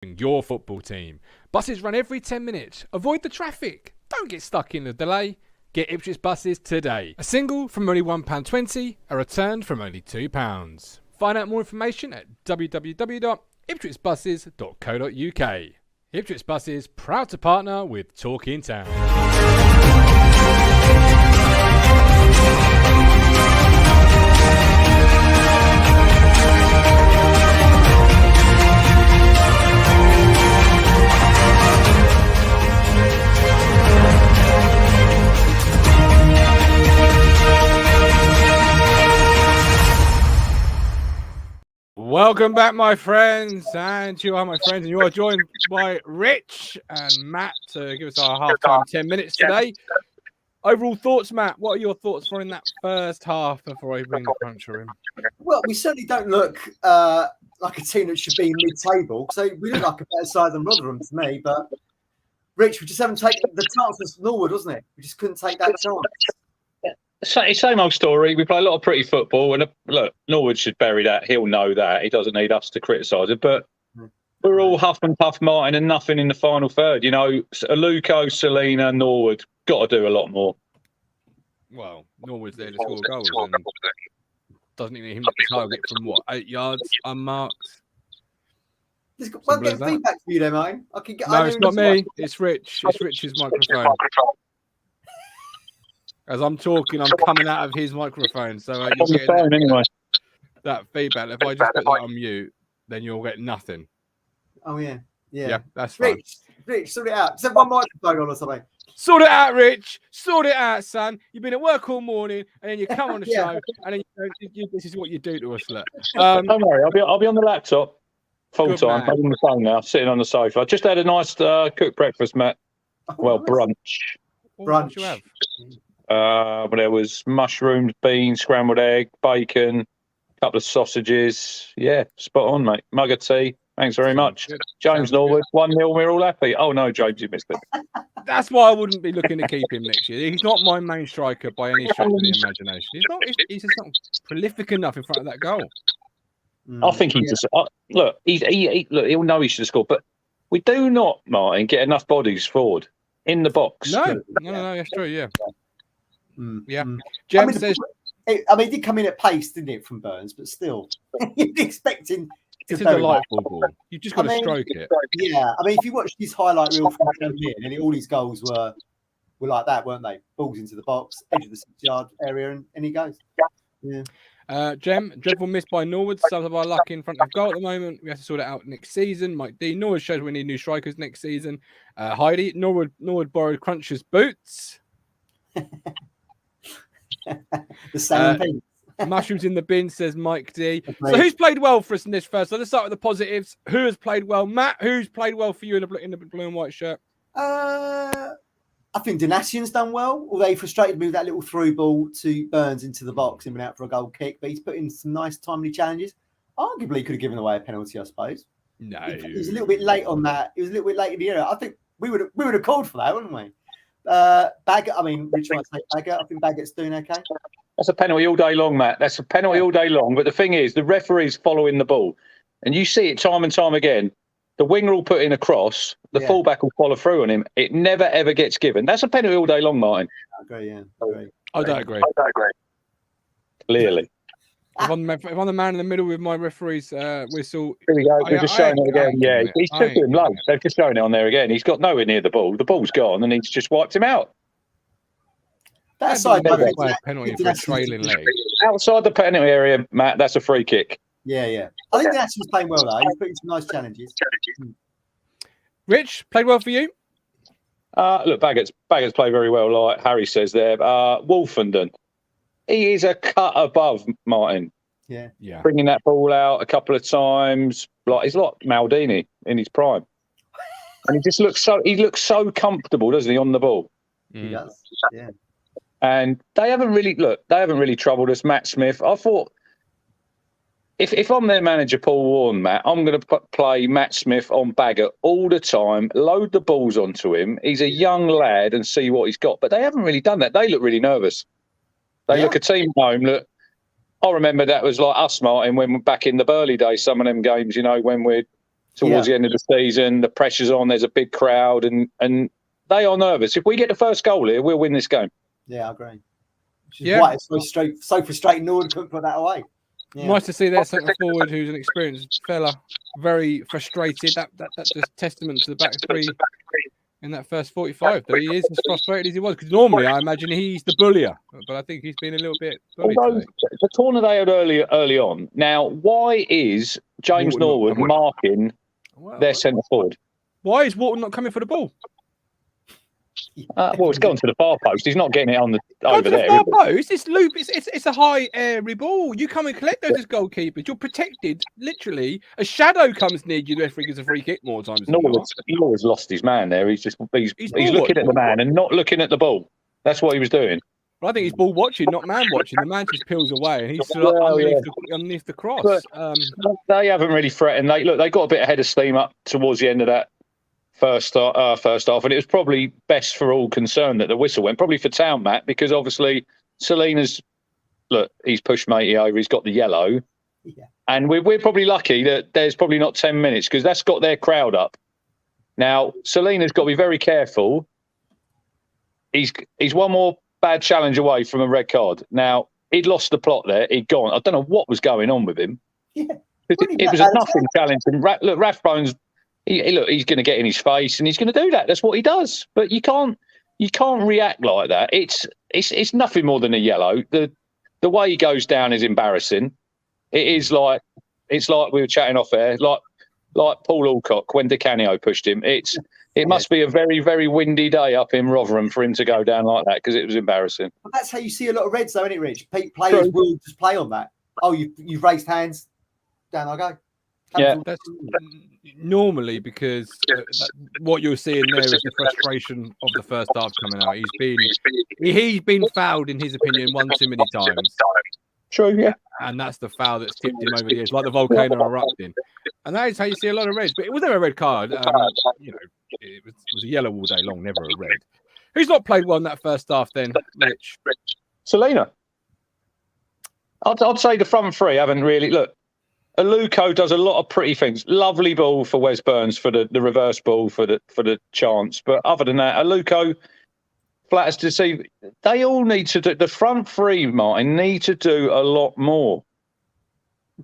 your football team. Buses run every 10 minutes. Avoid the traffic. Don't get stuck in the delay. Get Ipswich buses today. A single from only £1.20, a return from only £2. Find out more information at www.ipswichbuses.co.uk. Ipswich Buses, proud to partner with Talk in Town. Welcome back, my friends, and you are my friends, and you are joined by Rich and Matt to give us our half-time 10 minutes today. Overall thoughts, Matt? What are your thoughts for in that first half before I bring the puncher in? Well, we certainly don't look like a team that should be mid-table. So we look like a better side than Rotherham to me. But Rich, we just haven't taken the chance with Norwood, wasn't it? We just couldn't take that chance. Same old story. We play a lot of pretty football, and look, Norwood should bury that. He'll know that. He doesn't need us to criticise it. But we're all huff and puff, Martin, and nothing in the final third. You know, Aluko, Selena, Norwood got to do a lot more. Well, Norwood's there to score goals, and doesn't even him to target from what, 8 yards unmarked. Well, get feedback for you there, Martin. No, it's not me. It's Rich. It's Rich's microphone. As I'm talking, I'm coming out of his microphone. So you're getting anyway. That feedback. If I just put that on mute, then you'll get nothing. Oh, yeah. Yeah, that's fine. Rich, sort it out. Set one microphone on or something. Sort it out, Rich. Sort it out, son. You've been at work all morning, and then you come on the show, and then this is what you do to us. Look. Don't worry, I'll be on the laptop full time. I'm on the phone now, sitting on the sofa. I just had a nice cooked breakfast, Matt. Well, brunch. What did you have? There was mushrooms, beans, scrambled egg, bacon, a couple of sausages. Yeah, spot on, mate. Mug of tea. Thanks very much. Good. James Norwood, 1-0, we're all happy. Oh, no, James, you missed it. That's why I wouldn't be looking to keep him next year. He's not my main striker by any stretch of the imagination. He's just not prolific enough in front of that goal. I think he's just... Look, he'll know he should have scored, but we do not, Martin, get enough bodies forward in the box. No, that's true, yeah. Yeah. Jem says... he did come in at pace, didn't it, from Burns, but still, you'd be expecting... It's a delightful ball. You've just got to stroke it. Yeah, if you watch his highlight reel from down here, and all his goals were like that, weren't they? Balls into the box, edge of the 6-yard area, and he goes. Yeah. Jem, dreadful miss by Norwood. Sums of our luck in front of goal at the moment. We have to sort it out next season. Mike D. Norwood shows we need new strikers next season. Heidi, Norwood borrowed Cruncher's boots. The same thing. Mushrooms in the bin, says Mike D. So who's played well for us in this first? So let's start with the positives. Who has played well? Matt, who's played well for you in the blue and white shirt? I think Donatian's done well, although he frustrated me with that little through ball to Burns into the box and went out for a goal kick. But he's put in some nice timely challenges. Arguably could have given away a penalty, I suppose. No. He was a little bit late on that. He was a little bit late in the era. I think we would have called for that, wouldn't we? Baggett, Rich might say Baggett. I think Baggett's doing okay. That's a penalty all day long, Matt. That's a penalty all day long. But the thing is, the referee's following the ball. And you see it time and time again. The winger will put in a cross. The fullback will follow through on him. It never, ever gets given. That's a penalty all day long, Martin. I agree, yeah. I don't agree. Clearly. If I'm the man in the middle with my referee's whistle. Here we go. We're just showing it again. Yeah, he's took him low. They've just shown it on there again. He's got nowhere near the ball. The ball's gone and he's just wiped him out. That side penalty for a trailing leg. Outside the penalty area, Matt, that's a free kick. Yeah. I think that's was playing well, though. He's putting some nice challenges. Rich, played well for you? Look, Baggett's played very well, like Harry says there. Wolfenden, he is a cut above Martin. Yeah. Bringing that ball out a couple of times. He's like Maldini in his prime. And he just looks so comfortable, doesn't he, on the ball? He does, yeah. And they haven't really troubled us. Matt Smith, I thought, if I'm their manager, Paul Warren, Matt, I'm going to play Matt Smith on Baggett all the time, load the balls onto him. He's a young lad and see what he's got. But they haven't really done that. They look really nervous. They look a team at home. Look, I remember that was like us, Martin, when we're back in the Burley days, some of them games, when we're towards the end of the season. The pressure's on. There's a big crowd, and they are nervous. If we get the first goal here, we'll win this game. Yeah, I agree. Why it's so frustrating. Norwood couldn't put that away. Yeah. Nice to see their centre forward, who's an experienced fella, very frustrated. That's just testament to the back three in that first 45. That he is as frustrated as he was. Because normally, I imagine he's the bullier, but I think he's been a little bit bullied today. The corner they had early on. Now, why is James Norwood marking their centre forward? Why is Walton not coming for the ball? Well, it's gone to the far post. He's not getting it on over there. Far post. It's loop. It's a high airy ball. You come and collect those as goalkeepers. You're protected. Literally, a shadow comes near you. The referee gives a free kick more times. Norwood's lost his man there. He's looking at the man and not looking at the ball. That's what he was doing. Well, I think he's ball watching, not man watching. The man just peels away, and he's underneath the cross. But they haven't really threatened. They got a bit ahead of steam up towards the end of that first half, and it was probably best for all concerned that the whistle went. Probably for Town, Matt, because obviously Selena's he's pushed Matey over. He's got the yellow, and we're probably lucky that there's probably not 10 minutes because that's got their crowd up. Now Selena's got to be very careful. He's one more bad challenge away from a red card. Now he'd lost the plot there. He'd gone. I don't know what was going on with him. Yeah, it was a nothing challenge. And Rathbone's. He's going to get in his face and he's going to do that. That's what he does. But you can't react like that. It's nothing more than a yellow. The way he goes down is embarrassing. It's like we were chatting off air, like Paul Alcock when Di Canio pushed him. It must be a very, very windy day up in Rotherham for him to go down like that because it was embarrassing. Well, that's how you see a lot of reds, though, isn't it, Rich? Players will just play on that. Oh, you've raised hands. Down I go. That's normally because what you're seeing there is the frustration of the first half coming out. He's been fouled, in his opinion, one too many times. True, yeah. And that's the foul that's tipped him over the edge, like the volcano erupting. And that is how you see a lot of reds. But it was never a red card. It was a yellow all day long, never a red. Who's not played well in that first half then, Rich? Selena. I'd say the front three haven't really... Look, Aluko does a lot of pretty things. Lovely ball for Wes Burns for the reverse ball for the chance. But other than that, Aluko, flat as to see, they all need to do, the front three, Martin, need to do a lot more.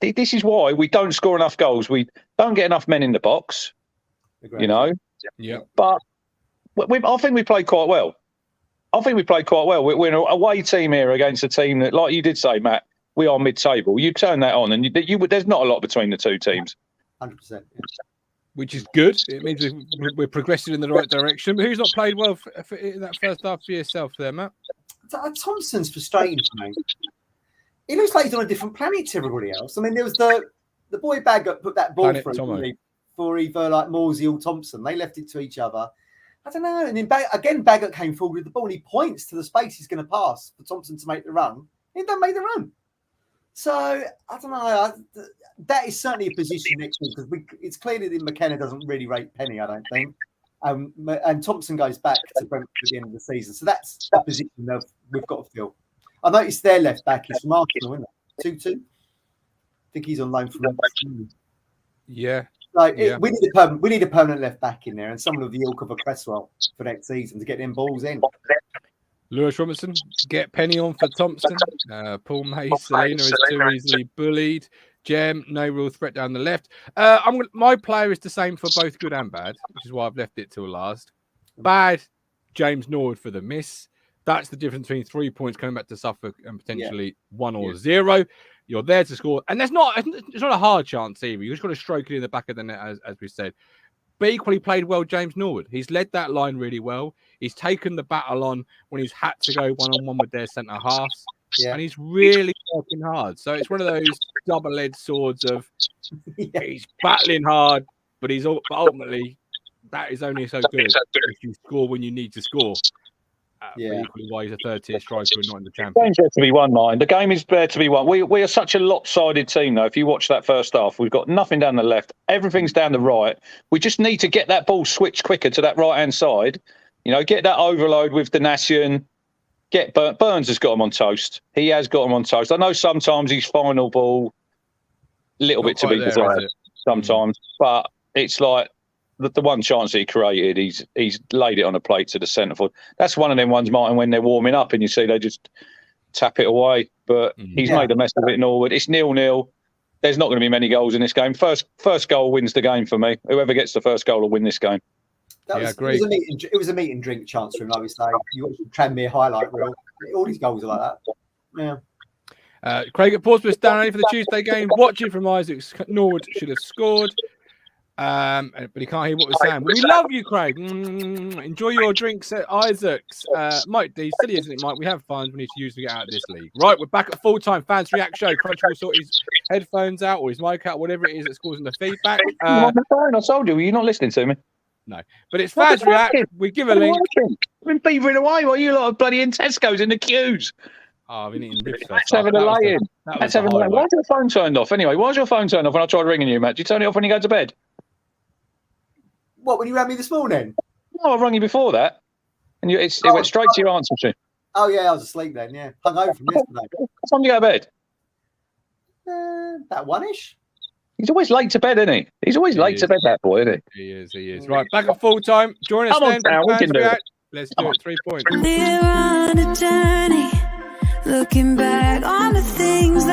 This is why we don't score enough goals. We don't get enough men in the box, you know. Yeah. But I think we played quite well. We're an away team here against a team that, like you did say, Matt, we are mid-table. You turn that on, and there's not a lot between the two teams. 100%. Which is good. It means we're progressing in the right direction. But who's not played well in that first half for yourself there, Matt? Thompson's frustrating for me. He looks like he's on a different planet to everybody else. I mean, there was the boy Baggett put that ball through for either like Morsey or Thompson. They left it to each other. I don't know. And then Baggett came forward with the ball and he points to the space he's going to pass for Thompson to make the run. He don't make the run. So, I don't know. That is certainly a position next week because it's clear that McKenna doesn't really rate Penny, I don't think. And Thompson goes back to Brentford at the end of the season. So that's a position that we've got to fill. I noticed their left back is from Arsenal, isn't it? 2-2. I think he's on loan from Yeah. We need a permanent left back in there and someone of the ilk of a Cresswell for next season to get them balls in. Lewis Robinson, get Penny on for Thompson. Paul May, Selena is too easily bullied. Jem, no real threat down the left. My player is the same for both good and bad, which is why I've left it till last. Bad, James Norwood for the miss. That's the difference between 3 points coming back to Suffolk and potentially 1 or 0. You're there to score. And it's not a hard chance either. You've just got to stroke it in the back of the net, as we said. But equally played well, James Norwood. He's led that line really well. He's taken the battle on when he's had to go one-on-one with their centre halves. Yeah. And he's really working hard. So it's one of those double-edged swords of he's battling hard, but ultimately that is only so good if you score when you need to score. But equally why he's a third-tier striker and not in the Championship. The game's there to be won, Martin. The game is there to be won. We are such a lopsided team, though. If you watch that first half, we've got nothing down the left. Everything's down the right. We just need to get that ball switched quicker to that right-hand side. You know, get that overload with Donation. Burns has got him on toast. He has got him on toast. I know sometimes his final ball, a little bit to be desired sometimes. But it's like the one chance he created, he's laid it on a plate to the centre forward. That's one of them ones, Martin, when they're warming up and you see they just tap it away. But he's made a mess of it, Norwood. It's 0-0. There's not going to be many goals in this game. First goal wins the game for me. Whoever gets the first goal will win this game. Great. It was a meet and drink chance for him, I would say. You watch the Tranmere highlight reel. All these goals are like that. Yeah. Craig at Portsmouth down only for the Tuesday game. Watching from Isaacs. Norwood should have scored. But he can't hear what we're saying. We love you, Craig. Enjoy your drinks at Isaac's. Mike D, silly isn't it, Mike? We have funds we need to use to get out of this league. Right, we're back at full time. Fans React show. Crunch will sort his headphones out or his mic out, whatever it is that's causing the feedback. I told you, were you not listening to me? No, but it's Fans React. We give a link. I've been beavering away while you lot are bloody in Tesco's in the queues. Oh, I've been eating ribs. That's having a lay-in. Why's your phone turned off? Anyway, why's your phone turned off when I tried ringing you, Matt? Did you turn it off when you go to bed? What, when you rang me this morning? No, I rang you before that. And it went straight to your answer machine. Oh, yeah, I was asleep then, yeah. Hung over from yesterday. What time do you go to bed? About 1-ish. He's always late to bed, isn't he? He's always late to bed, that boy, isn't he? He is. Right, back at full time. Join us then. We can do it. Let's do it. 3 points. We're on a journey, looking back on the things